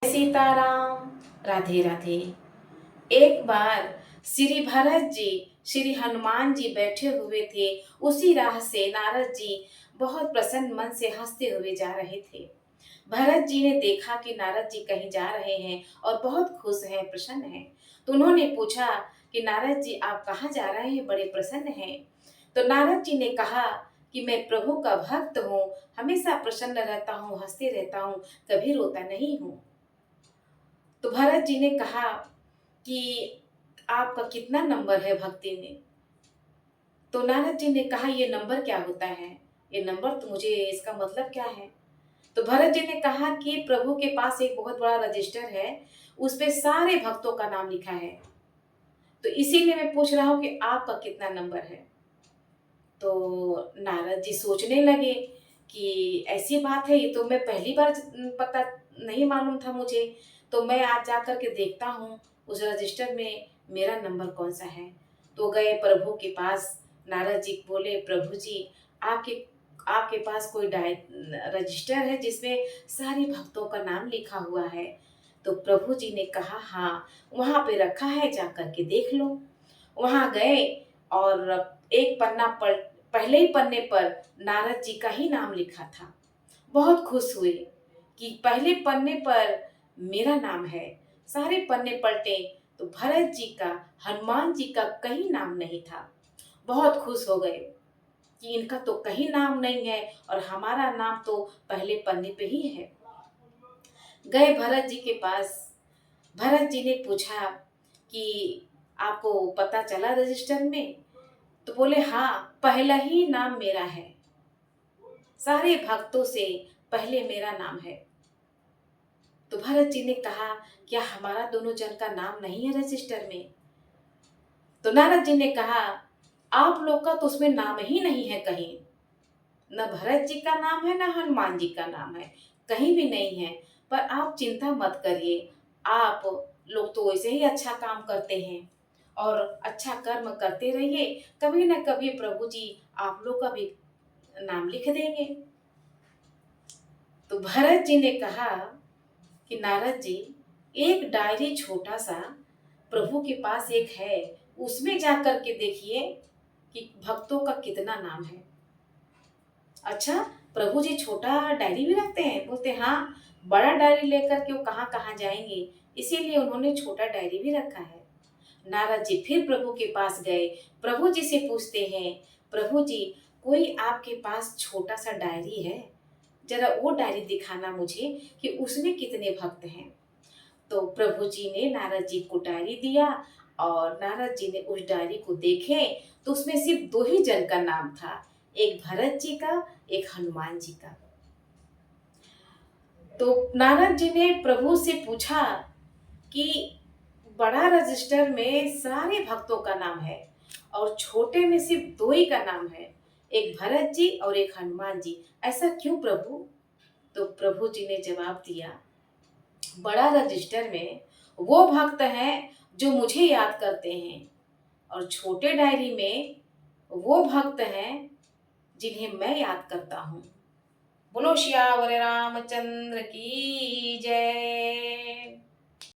सीताराम। राधे राधे। एक बार श्री भरत जी श्री हनुमान जी बैठे हुए थे। उसी राह से नारद जी बहुत प्रसन्न मन से हंसते हुए जा रहे थे। भरत जी ने देखा कि नारद जी कहीं जा रहे हैं और बहुत खुश हैं, प्रसन्न हैं। तो उन्होंने पूछा कि नारद जी आप कहाँ जा रहे हैं, बड़े प्रसन्न हैं। तो नारद जी ने कहा कि मैं प्रभु का भक्त हूँ, हमेशा प्रसन्न रहता हूँ, हंसते रहता हूँ, कभी रोता नहीं हूँ। तो भरत जी ने कहा कि आपका कितना नंबर है भक्ति में। तो नारद जी ने कहा ये नंबर क्या होता है, ये नंबर तो मुझे इसका मतलब क्या है। तो भरत जी ने कहा कि प्रभु के पास एक बहुत बड़ा रजिस्टर है, उस पे सारे भक्तों का नाम लिखा है, तो इसीलिए मैं पूछ रहा हूँ कि आपका कितना नंबर है। तो नारद जी सोचने लगे कि ऐसी बात है, ये तो मैं पहली बार पता नहीं मालूम था मुझे, तो मैं आज जा कर के देखता हूँ उस रजिस्टर में मेरा नंबर कौन सा है। तो गए प्रभु के पास। नारद जी बोले प्रभु जी आपके आपके पास कोई रजिस्टर है जिसमें सारे भक्तों का नाम लिखा हुआ है। तो प्रभु जी ने कहा हाँ, वहाँ पे रखा है, जा कर के देख लो। वहाँ गए और एक पन्ना पलट पहले ही पन्ने पर नारद जी का ही नाम लिखा था। बहुत खुश हुए कि पहले पन्ने पर मेरा नाम है। सारे पन्ने पलटे तो भरत जी का, हनुमान जी का कहीं नाम नहीं था। बहुत खुश हो गए कि इनका तो कहीं नाम नहीं है और हमारा नाम तो पहले पन्ने पे ही है। गए भरत जी के पास। भरत जी ने पूछा कि आपको पता चला रजिस्टर में। तो बोले हाँ, पहला ही नाम मेरा है, सारे भक्तों से पहले मेरा नाम है। तो भरत जी ने कहा क्या हमारा दोनों जन का नाम नहीं है रजिस्टर में। तो नारद जी ने कहा आप लोग का तो उसमें नाम ही नहीं है कहीं, न भरत जी का नाम है न हनुमान जी का नाम है, कहीं भी नहीं है। पर आप चिंता मत करिए, आप लोग तो वैसे ही अच्छा काम करते हैं और अच्छा कर्म करते रहिए, कभी न कभी प्रभु जी आप लोग का भी नाम लिख देंगे। तो भरत जी ने कहा कि नारद जी एक डायरी छोटा सा प्रभु के पास एक है, उसमें जा कर के देखिए कि भक्तों का कितना नाम है। अच्छा, प्रभु जी छोटा डायरी भी रखते हैं। बोलते हाँ, बड़ा डायरी लेकर के वो कहाँ कहाँ जाएंगे, इसीलिए उन्होंने छोटा डायरी भी रखा है। नारद जी फिर प्रभु के पास गए। प्रभु जी से पूछते हैं प्रभु जी कोई आपके पास छोटा सा डायरी है, जरा वो डायरी दिखाना मुझे कि उसमें कितने भक्त हैं। तो प्रभु जी ने नारद जी को डायरी दिया और नारद जी ने उस डायरी को देखे तो उसमें सिर्फ दो ही जन का नाम था, एक भरत जी का, एक हनुमान जी का। तो नारद जी ने प्रभु से पूछा कि बड़ा रजिस्टर में सारे भक्तों का नाम है और छोटे में सिर्फ दो ही का नाम है, एक भरत जी और एक हनुमान जी, ऐसा क्यों प्रभु। तो प्रभु जी ने जवाब दिया बड़ा रजिस्टर में वो भक्त हैं जो मुझे याद करते हैं और छोटे डायरी में वो भक्त हैं जिन्हें मैं याद करता हूँ। बोलो श्यावर रामचंद्र की जय।